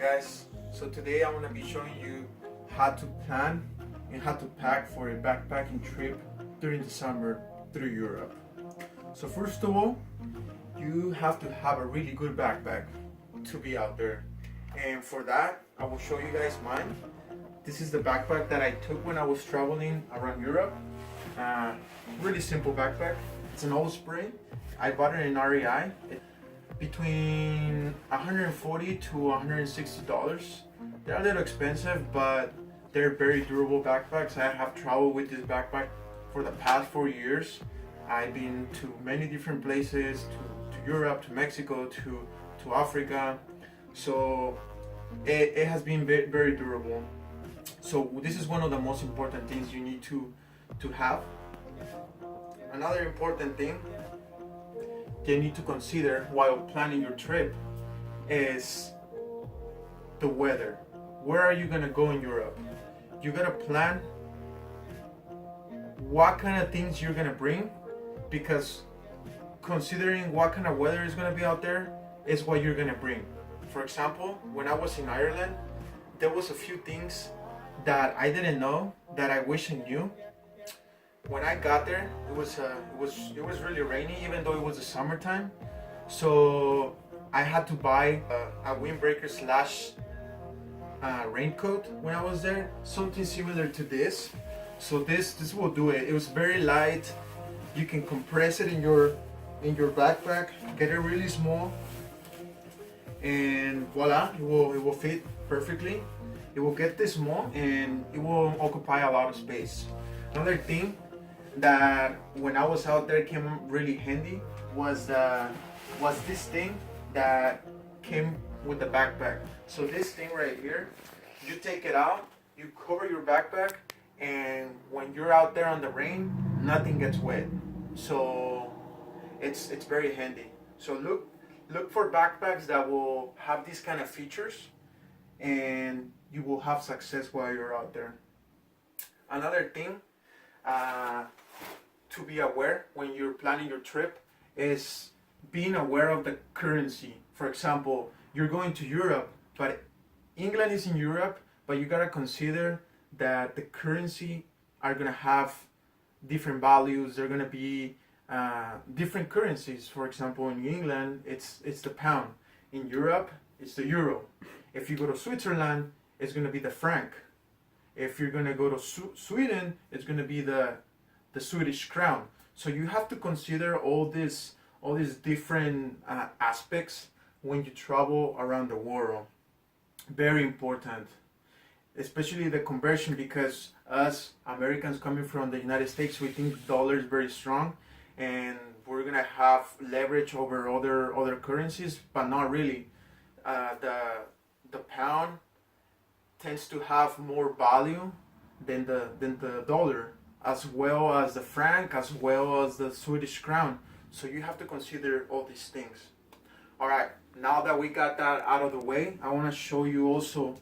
guys, so today I'm going to be showing you how to plan and how to pack for a backpacking trip during the summer through Europe. So first of all, you have to have a really good backpack to be out there, and for that I will show you guys mine. This is the backpack that I took when I was traveling around Europe. Really simple backpack. It's an Osprey. I bought it in REI. Between $140 to $160. They're a little expensive, but they're very durable backpacks. I have traveled with this backpack for the past 4 years. I've been to many different places, to Europe, to Mexico, to Africa. So it has been very durable. So this is one of the most important things you need to have. Another important thing you need to consider while planning your trip is the weather. Where are you gonna go in Europe? You gotta plan what kind of things you're gonna bring, because considering what kind of weather is gonna be out there is what you're gonna bring. For example, when I was in Ireland, there was a few things that I didn't know that I wish I knew. When I got there, it was really rainy, even though it was the summertime. So I had to buy a windbreaker slash raincoat when I was there, something similar to this. So this will do it. It was very light. You can compress it in your backpack, get it really small, and voila, it will fit perfectly. It will get this small and it will occupy a lot of space. Another thing that when I was out there came really handy was this thing that came with the backpack. So this thing right here, you take it out, you cover your backpack, and when you're out there on the rain, nothing gets wet. So it's very handy. So look for backpacks that will have these kind of features, and you will have success while you're out there. Another thing to be aware when you're planning your trip is being aware of the currency. For example, you're going to Europe, but England is in Europe, but you gotta consider that the currency are gonna have different values. They're gonna be different currencies. For example, in England, it's the pound. In Europe, it's the euro. If you go to Switzerland, it's gonna be the franc. If you're gonna go to Sweden, it's gonna be the Swedish crown. So you have to consider all these different aspects when you travel around the world. Very important, especially the conversion, because us Americans coming from the United States, we think dollar is very strong, and we're gonna have leverage over other currencies, but not really. The pound tends to have more value than the dollar, as well as the franc, as well as the Swedish crown. So you have to consider all these things. All right, now that we got that out of the way, I want to show you also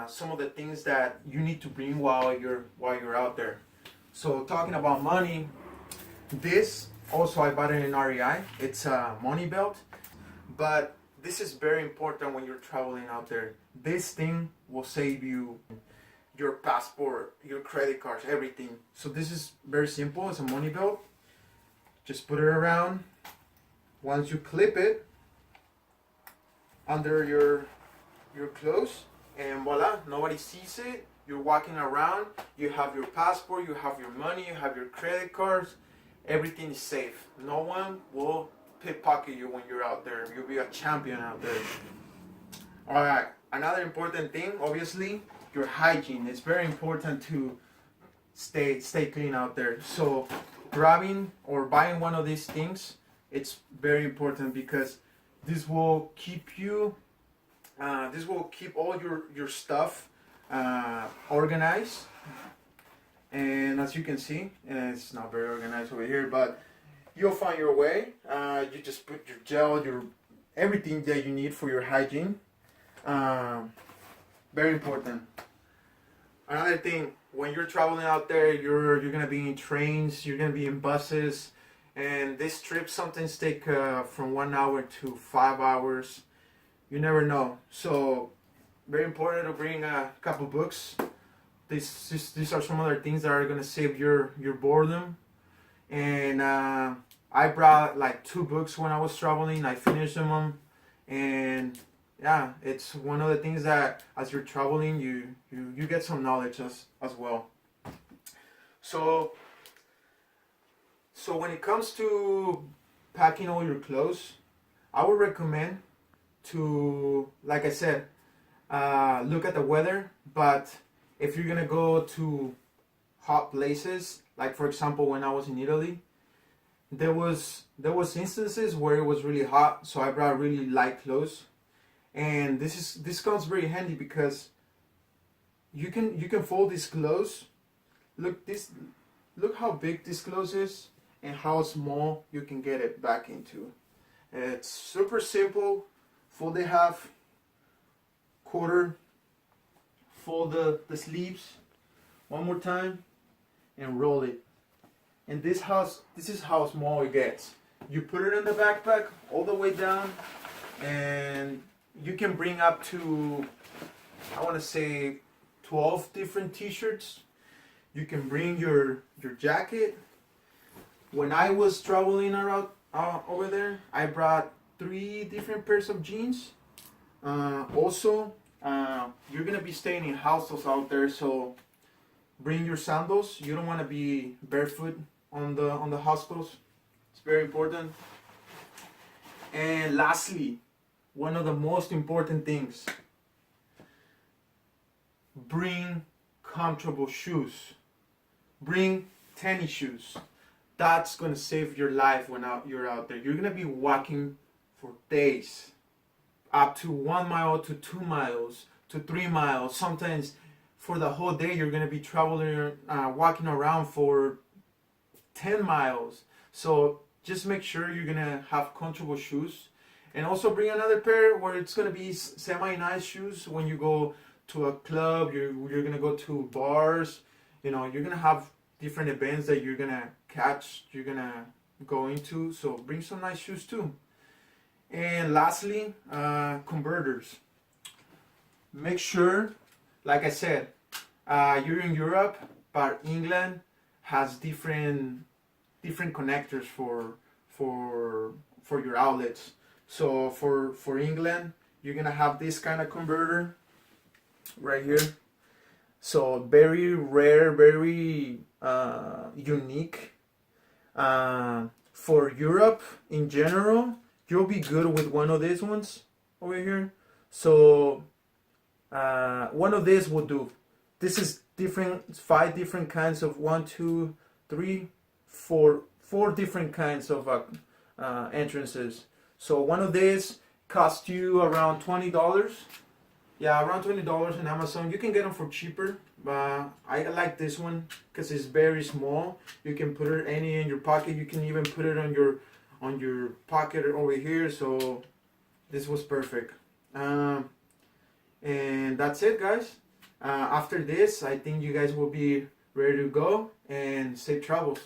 some of the things that you need to bring while you're out there. So talking about money, this also I bought it in REI. It's a money belt, but this is very important when you're traveling out there. This thing will save you your passport, your credit cards, everything. So this is very simple. It's a money belt. Just put it around. Once you clip it under your clothes, and voila, nobody sees it. You're walking around, you have your passport, you have your money, you have your credit cards, everything is safe. No one will pickpocket you when you're out there. You'll be a champion out there. All right, another important thing, obviously, your hygiene. It's very important to stay clean out there. So grabbing or buying one of these things, it's very important, because this will keep all your stuff organized. And as you can see, it's not very organized over here, but you'll find your way. You just put your gel, everything that you need for your hygiene. Very important. Another thing, when you're traveling out there, you're gonna be in trains, you're gonna be in buses, and this trip sometimes take from 1 hour to 5 hours. You never know. So very important to bring a couple books. These are some other things that are gonna save your boredom. And I brought like 2 books when I was traveling. I finished them, and yeah, it's one of the things that as you're traveling, you get some knowledge as well. So when it comes to packing all your clothes, I would recommend to, like I said, look at the weather. But if you're gonna go to hot places, like for example when I was in Italy, there was instances where it was really hot, so I brought really light clothes. And this comes very handy because you can fold these clothes. Look how big this clothes is and how small you can get it back into. It's super simple. Fold it half, quarter, fold the sleeves one more time, and roll it. And this is how small it gets. You put it in the backpack all the way down, and you can bring up to, I want to say, 12 different t-shirts. You can bring your jacket. When I was traveling around over there, I brought 3 different pairs of jeans. Also, you're gonna be staying in hostels out there, so bring your sandals. You don't want to be barefoot on the hostels. It's very important. And lastly, one of the most important things: bring comfortable shoes. Bring tennis shoes. That's gonna save your life when you're out there. You're gonna be walking for days, up to 1 mile to 2 miles to 3 miles. Sometimes for the whole day you're gonna be traveling, walking around for 10 miles. So just make sure you're gonna have comfortable shoes, and also bring another pair where it's gonna be semi-nice shoes when you go to a club. You're gonna go to bars. You're gonna have different events that you're gonna catch. You're gonna go into. So bring some nice shoes too. And lastly, converters. Make sure, like I said, you're in Europe, but England has different connectors for your outlets. So for England, you're gonna have this kind of converter right here. So very rare, very unique. For Europe in general, you'll be good with one of these ones over here. So one of these will do. This is different, 5 different kinds of 1, 2, 3, 4 different kinds of entrances. So one of these costs you around $20. Yeah, around $20 in Amazon. You can get them for cheaper, but I like this one because it's very small. You can put it any in your pocket. You can even put it on your pocket over here. So this was perfect. And that's it, guys. After this, I think you guys will be ready to go, and safe travels.